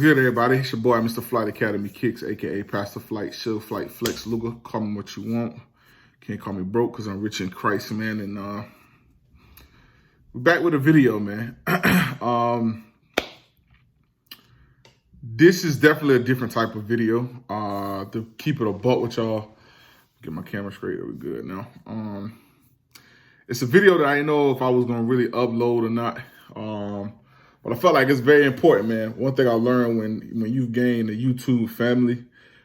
good, everybody? It's your boy, Mr. Flight Academy, Kickz, a.k.a. Pastor Flight, Chill Flight, Flex Luger. Call me what you want. Can't call me broke because I'm rich in Christ, man. And we're back with a video, man. This is definitely a different type of video. To keep it a buck with y'all. Get my camera straight. We're good now. It's a video that I didn't know if I was going to really upload or not. But I felt like it's very important, man. One thing I learned when you gain a YouTube family,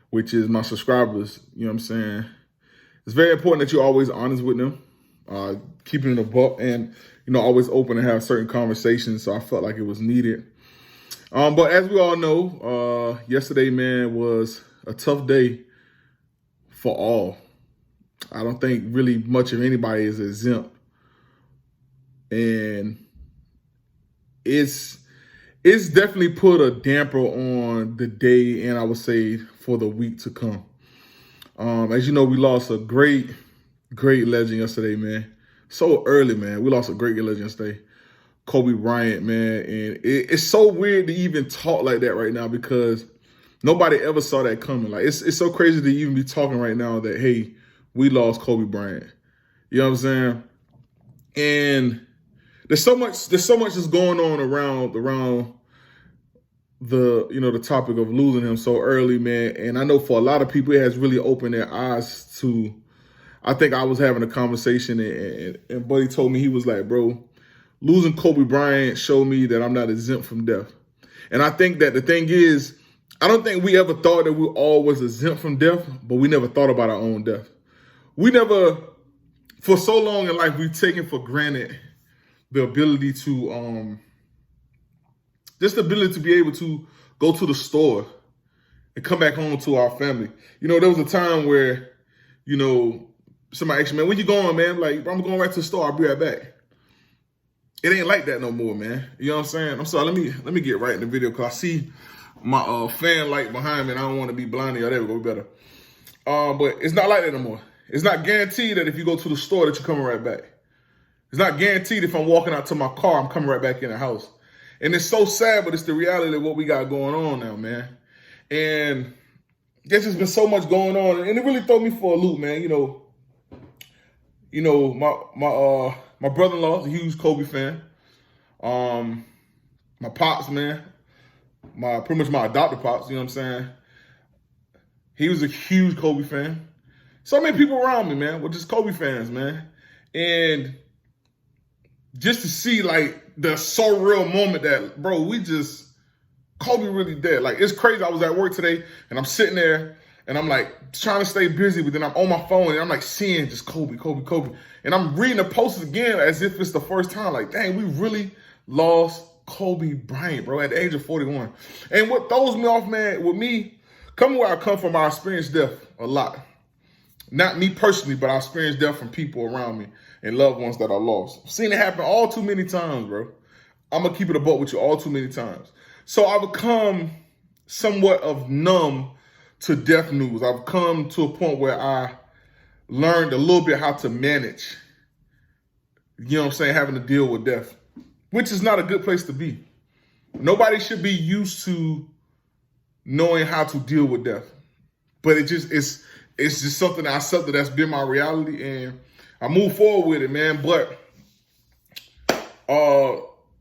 which is my subscribers, you know what I'm saying? It's very important that you're always honest with them, keeping it a buck, and, you know, always open to have certain conversations. So I felt like it was needed. But as we all know, yesterday, man, was a tough day for all. I don't think really much of anybody is exempt. And it's definitely put a damper on the day, and I would say for the week to come. As you know, we lost a great legend yesterday, man. So early, man. We lost a great legend yesterday. Kobe Bryant, man. And it's so weird to even talk like that right now because nobody ever saw that coming. Like, it's so crazy to even be talking right now that, hey, we lost Kobe Bryant. You know what I'm saying? And there's so much that's going on around the, you know, the topic of losing him so early, man. And I know for a lot of people, it has really opened their eyes to, I think I was having a conversation and Buddy told me, he was like, bro, losing Kobe Bryant showed me that I'm not exempt from death. And I think that the thing is, I don't think we ever thought that we all was exempt from death, but we never thought about our own death. We never, for so long in life, we've taken for granted the ability to, just the ability to be able to go to the store and come back home to our family. You know, there was a time where, you know, somebody asked me, man, where you going, man? Like, I'm going right to the store. I'll be right back. It ain't like that no more, man. You know what I'm saying? I'm sorry. Let me get right in the video because I see my fan light behind me and I don't want to be blinded. There we go, better. But it's not like that no more. It's not guaranteed that if you go to the store that you're coming right back. It's not guaranteed if I'm walking out to my car, I'm coming right back in the house. And it's so sad, but it's the reality of what we got going on now, man. And there's just been so much going on, and it really threw me for a loop, man. You know, my brother-in-law is a huge Kobe fan. My pops, man, pretty much my adopted pops, you know what I'm saying? He was a huge Kobe fan. So many people around me, man, were just Kobe fans, man. And just to see, like, the surreal moment that, bro, Kobe really dead. Like, it's crazy. I was at work today, and I'm sitting there, and I'm, like, trying to stay busy, but then I'm on my phone, and I'm, like, seeing just Kobe. And I'm reading the posts again as if it's the first time. Like, dang, we really lost Kobe Bryant, bro, at the age of 41. And what throws me off, man, with me, coming where I come from, I experienced death a lot. Not me personally, but I experienced death from people around me and loved ones that I lost. I've seen it happen all too many times, bro. I'm going to keep it a buck with you all too many times. So I've become somewhat of numb to death news. I've come to a point where I learned a little bit how to manage, you know what I'm saying, having to deal with death, which is not a good place to be. Nobody should be used to knowing how to deal with death. But it's just something I accepted that's been my reality, and I move forward with it, man. But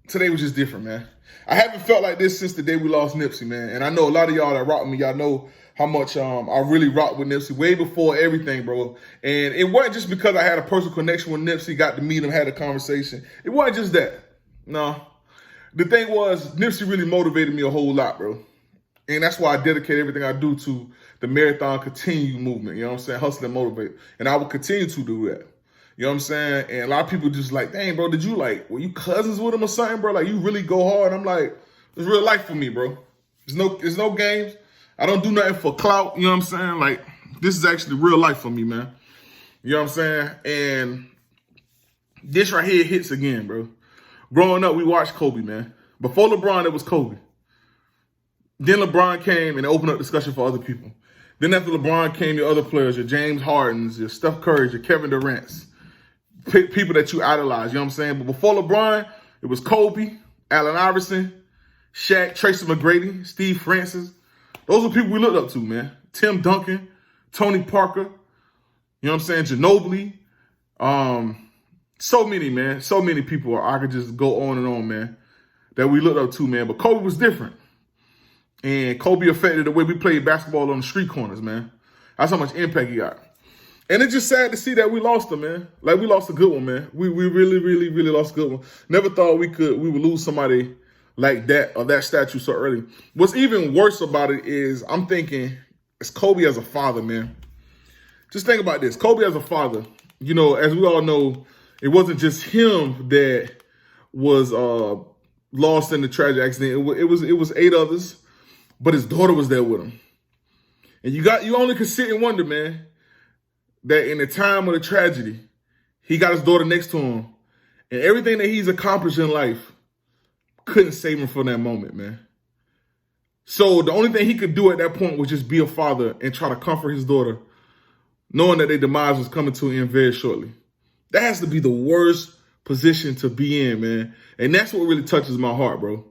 today was just different, man. I haven't felt like this since the day we lost Nipsey, man. And I know a lot of y'all that rock with me, y'all know how much I really rocked with Nipsey way before everything, bro. And it wasn't just because I had a personal connection with Nipsey, got to meet him, had a conversation. It wasn't just that. No. The thing was, Nipsey really motivated me a whole lot, bro. And that's why I dedicate everything I do to the Marathon Continue movement. You know what I'm saying? Hustle and motivate. And I will continue to do that. You know what I'm saying? And a lot of people just like, dang, bro, were you cousins with him or something, bro? Like, you really go hard. I'm like, it's real life for me, bro. There's no games. I don't do nothing for clout. You know what I'm saying? Like, this is actually real life for me, man. You know what I'm saying? And this right here hits again, bro. Growing up, we watched Kobe, man. Before LeBron, it was Kobe. Then LeBron came and opened up discussion for other people. Then after LeBron came, your other players, your James Hardens, your Steph Curry, your Kevin Durant's, people that you idolize, you know what I'm saying? But before LeBron, it was Kobe, Allen Iverson, Shaq, Tracy McGrady, Steve Francis. Those are people we looked up to, man. Tim Duncan, Tony Parker, you know what I'm saying? Ginobili. So many, man. So many people. I could just go on and on, man, that we looked up to, man. But Kobe was different. And Kobe affected the way we played basketball on the street corners, man. That's how much impact he got. And it's just sad to see that we lost him, man. Like, we lost a good one, man. We really, really, really lost a good one. Never thought we would lose somebody like that or that statue so early. What's even worse about it is I'm thinking it's Kobe as a father, man. Just think about this. Kobe as a father, you know, as we all know, it wasn't just him that was lost in the tragic accident. It was 8 others, but his daughter was there with him. And you only could sit and wonder, man, that in the time of the tragedy, he got his daughter next to him, and everything that he's accomplished in life couldn't save him from that moment, man. So the only thing he could do at that point was just be a father and try to comfort his daughter, knowing that their demise was coming to an end very shortly. That has to be the worst position to be in, man. And that's what really touches my heart, bro.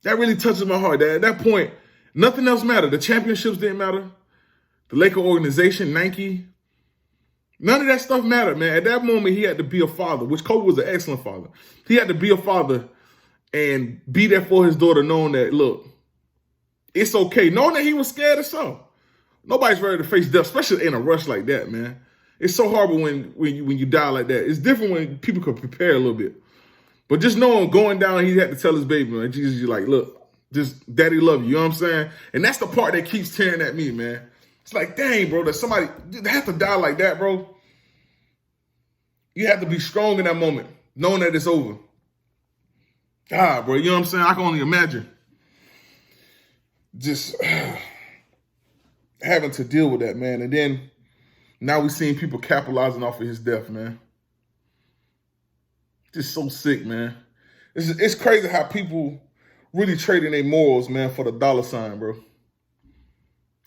That really touches my heart. At that point, nothing else mattered. The championships didn't matter. The Laker organization, Nike, none of that stuff mattered, man. At that moment, he had to be a father, which Kobe was an excellent father. He had to be a father and be there for his daughter, knowing that, look, it's okay. Knowing that he was scared of so. Nobody's ready to face death, especially in a rush like that, man. It's so horrible when you die like that. It's different when people could prepare a little bit. But just knowing going down, he had to tell his baby, man, Jesus, you're like, look, just daddy love you know what I'm saying? And that's the part that keeps tearing at me, man. It's like, dang, bro, that somebody have to die like that, bro. You have to be strong in that moment, knowing that it's over. God, bro, you know what I'm saying? I can only imagine just having to deal with that, man. And then now we're seeing people capitalizing off of his death, man. Just so sick, man. It's crazy how people really trading their morals, man, for the dollar sign, bro.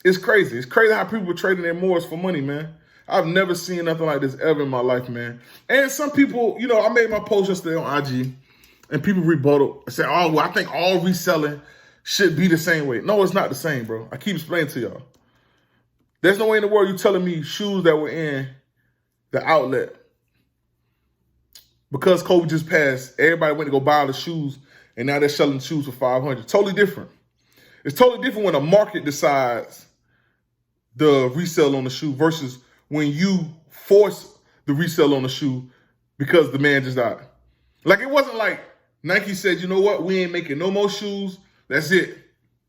It's crazy. It's crazy how people are trading their morals for money, man. I've never seen nothing like this ever in my life, man. And some people, you know, I made my post yesterday on IG, and people rebutted and said, oh, well, I think all reselling should be the same way. No, it's not the same, bro. I keep explaining to y'all. There's no way in the world you telling me shoes that were in the outlet, because Kobe just passed, everybody went to go buy all the shoes, and now they're selling the shoes for $500. Totally different. It's totally different when a market decides the resale on the shoe versus when you force the resale on the shoe because the man just died. Like, it wasn't like Nike said, you know what, we ain't making no more shoes. That's it.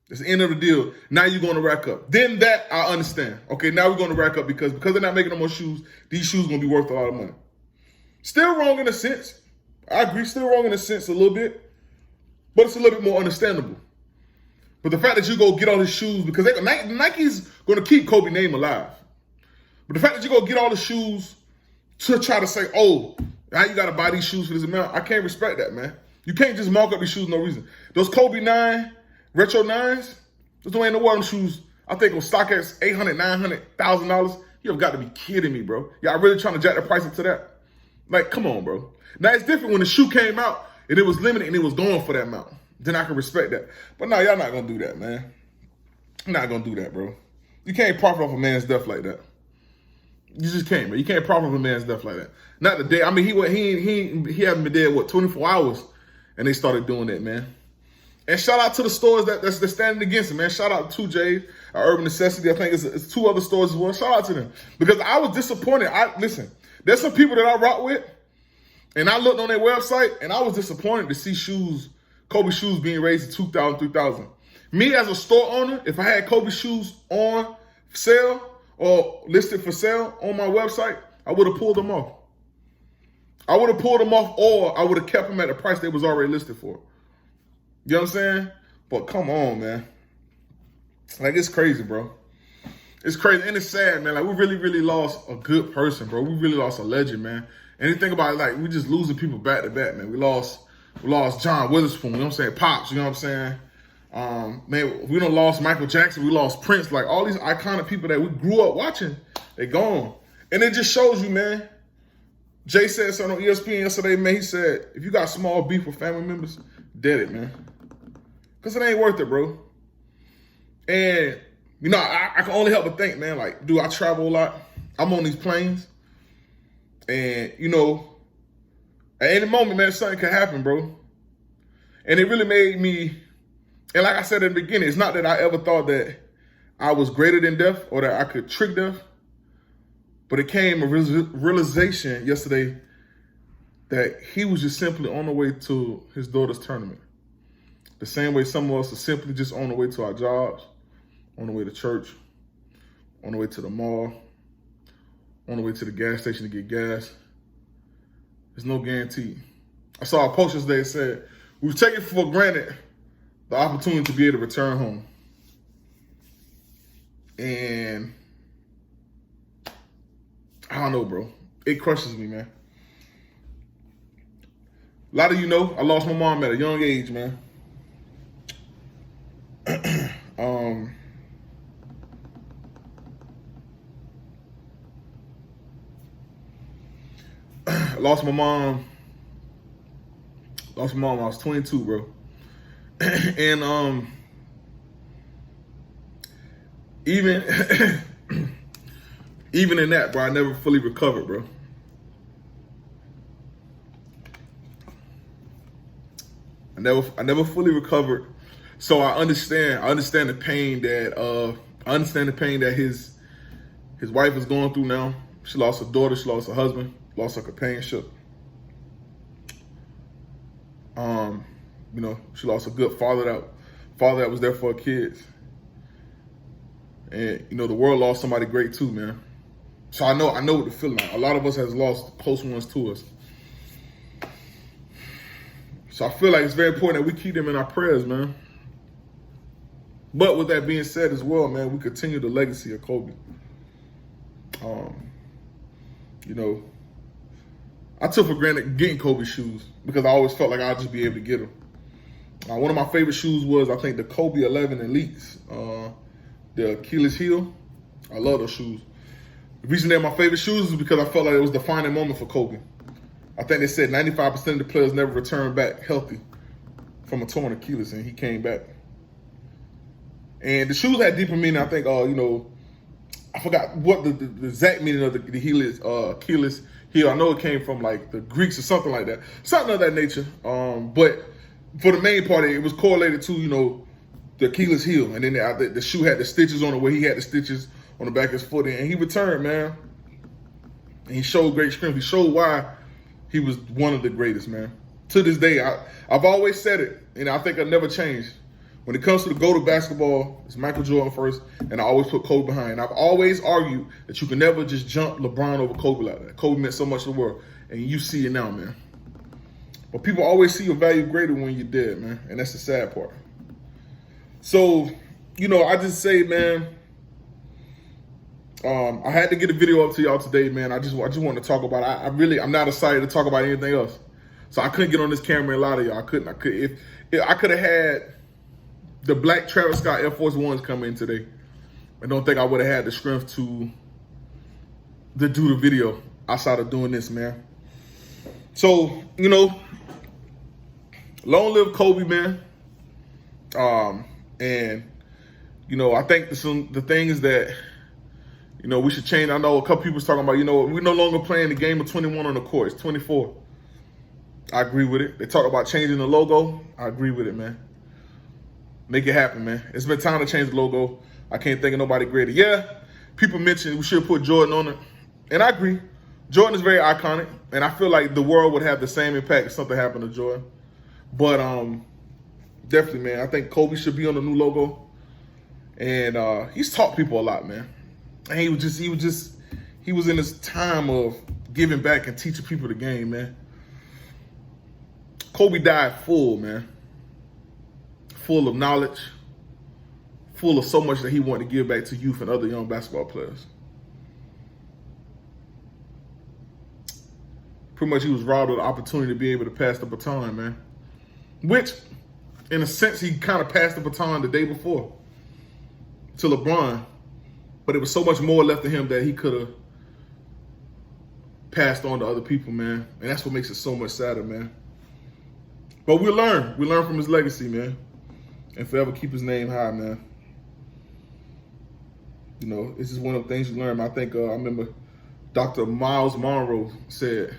It's the end of the deal. Now you're going to rack up. Then that I understand. Okay, now we're going to rack up because they're not making no more shoes. These shoes going to be worth a lot of money. Still wrong in a sense. I agree, still wrong in a sense a little bit. But it's a little bit more understandable. But the fact that you go get all his shoes, because Nike's going to keep Kobe's name alive. But the fact that you go get all the shoes to try to say, oh, now you got to buy these shoes for this amount, I can't respect that, man. You can't just mark up these shoes for no reason. Those Kobe 9, Retro 9s, those don't ain't no war them shoes. I think on StockX, $800,000, $900,000. You have got to be kidding me, bro. Y'all really trying to jack the price into that? Like, come on, bro. Now, it's different when the shoe came out and it was limited and it was going for that amount. Then I can respect that. But no, y'all not going to do that, man. You're not going to do that, bro. You can't profit off a man's death like that. You just can't, man. You can't profit off a man's death like that. Not the day. I mean, he hadn't been dead, 24 hours? And they started doing that, man. And shout out to the stores that's standing against it, man. Shout out to 2J, Urban Necessity. I think it's 2 other stores as well. Shout out to them. Because I was disappointed. Listen, there's some people that I rock with, and I looked on their website, and I was disappointed to see Kobe shoes being raised to $2,000, $3,000. Me as a store owner, if I had Kobe shoes on sale or listed for sale on my website, I would have pulled them off. I would have pulled them off, or I would have kept them at the price they was already listed for. You know what I'm saying? But come on, man. Like, it's crazy, bro. It's crazy, and it's sad, man. Like, we really, really lost a good person, bro. We really lost a legend, man. And you think about it, like, we just losing people back to back, man. We lost John Witherspoon, you know what I'm saying? Pops, you know what I'm saying? Man, we done lost Michael Jackson. We lost Prince. Like, all these iconic people that we grew up watching, they gone. And it just shows you, man. Jay said something on ESPN yesterday, man. He said, if you got small beef with family members, dead it, man. Because it ain't worth it, bro. And, you know, I can only help but think, man, like, dude, I travel a lot. I'm on these planes. And, you know, at any moment, man, something can happen, bro. And it really made me, and like I said in the beginning, it's not that I ever thought that I was greater than death or that I could trick death. But it came a realization yesterday that he was just simply on the way to his daughter's tournament. The same way some of us are simply just on the way to our jobs, on the way to church, on the way to the mall, on the way to the gas station to get gas. There's no guarantee. I saw a post yesterday that said, we've taken for granted the opportunity to be able to return home. And I don't know, bro. It crushes me, man. A lot of you know, I lost my mom at a young age, man. I lost my mom when I was 22, bro. And even even in that, bro, I never fully recovered, bro. I never fully recovered. So I understand the pain that his wife is going through now. She lost her daughter, she lost her husband, lost her companionship. You know, she lost a good father that was there for her kids. And you know, the world lost somebody great too, man. So I know what the feeling like. A lot of us has lost close ones to us. So I feel like it's very important that we keep them in our prayers, man. But with that being said as well, man, we continue the legacy of Kobe. You know, I took for granted getting Kobe shoes because I always felt like I'd just be able to get them. One of my favorite shoes was, I think, the Kobe 11 Elites, the Achilles heel. I love those shoes. The reason they're my favorite shoes is because I felt like it was the defining moment for Kobe. I think they said 95% of the players never returned back healthy from a torn Achilles, and he came back. And the shoes had deeper meaning. I think, you know, I forgot what the exact meaning of the Achilles heel. I know it came from like the Greeks or something like that, something of that nature. But for the main part, it was correlated to, you know, the Achilles heel, and then the shoe had the stitches on it, where he had the stitches on the back of his foot, and he returned, man. And he showed great strength. He showed why he was one of the greatest, man. To this day, I've always said it, and I think I've never changed. When it comes to the GOAT of basketball, it's Michael Jordan first, and I always put Kobe behind. I've always argued that you can never just jump LeBron over Kobe like that. Kobe meant so much to the world, and you see it now, man. But people always see your value greater when you're dead, man, and that's the sad part. So, you know, I just say, man, I had to get a video up to y'all today, man. I just want to talk about it. I'm not excited to talk about anything else. So I couldn't get on this camera and lie to y'all. I couldn't. If I could have had the black Travis Scott Air Force Ones come in today, I don't think I would have had the strength to do the video outside of doing this, man. So, you know, long live Kobe, man. And, you know, I think the things that, you know, we should change. I know a couple people was talking about, you know, we're no longer playing the game of 21 on the court. It's 24. I agree with it. They talk about changing the logo. I agree with it, man. Make it happen, man. It's been time to change the logo. I can't think of nobody greater. Yeah, people mentioned we should put Jordan on it. And I agree. Jordan is very iconic. And I feel like the world would have the same impact if something happened to Jordan. But definitely, man, I think Kobe should be on the new logo. And he's taught people a lot, man. And he was in this time of giving back and teaching people the game, man. Kobe died full, man. Full of knowledge, full of so much that he wanted to give back to youth and other young basketball players. Pretty much he was robbed of the opportunity to be able to pass the baton, man. Which, in a sense, he kind of passed the baton the day before to LeBron. But it was so much more left of him that he could have passed on to other people, man. And that's what makes it so much sadder, man. But we learn. We learn from his legacy, man. and forever keep his name high, man. You know, it's just one of the things you learn. I think I remember Dr. Miles Monroe said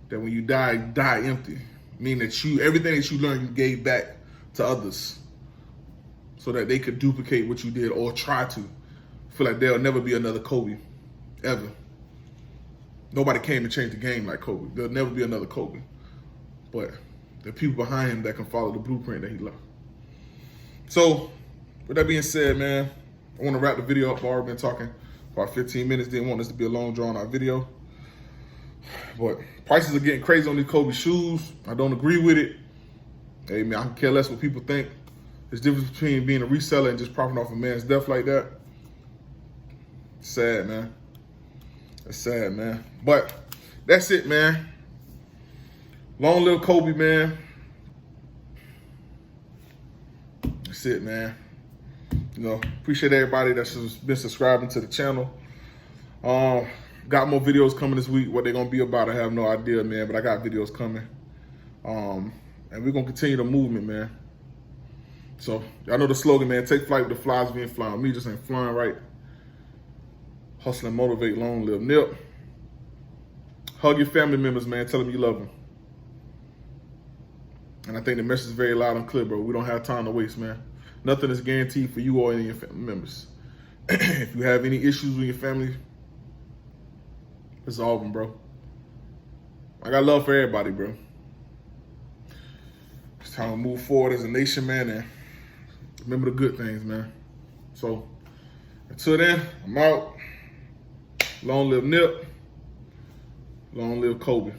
that when you die empty, meaning that everything that you learned, you gave back to others so that they could duplicate what you did or try to. I feel like there'll never be another Kobe, ever. Nobody came to change the game like Kobe. There'll never be another Kobe. But there are people behind him that can follow the blueprint that he left. So, with that being said, man, I want to wrap the video up. I've already been talking about 15 minutes. Didn't want this to be a long, drawn-out video. But prices are getting crazy on these Kobe shoes. I don't agree with it. Hey, man, I can care less what people think. There's a difference between being a reseller and just profiting off a man's death like that. It's sad, man. It's sad, man. But that's it, man. Long live Kobe, man. That's it, man. You know, appreciate everybody that's been subscribing to the channel. Got more videos coming this week. What they're going to be about, I have no idea, man. But I got videos coming. And we're going to continue the movement, man. So, y'all know the slogan, man. Take flight with the flies, we ain't flying. Me just ain't flying right. Hustle and motivate, long live Nip. Hug your family members, man. Tell them you love them. And I think the message is very loud and clear, bro. We don't have time to waste, man. Nothing is guaranteed for you or any of your family members. If you have any issues with your family, resolve them, bro. I got love for everybody, bro. It's time to move forward as a nation, man, and remember the good things, man. So, until then, I'm out. Long live Nip. Long live Kobe.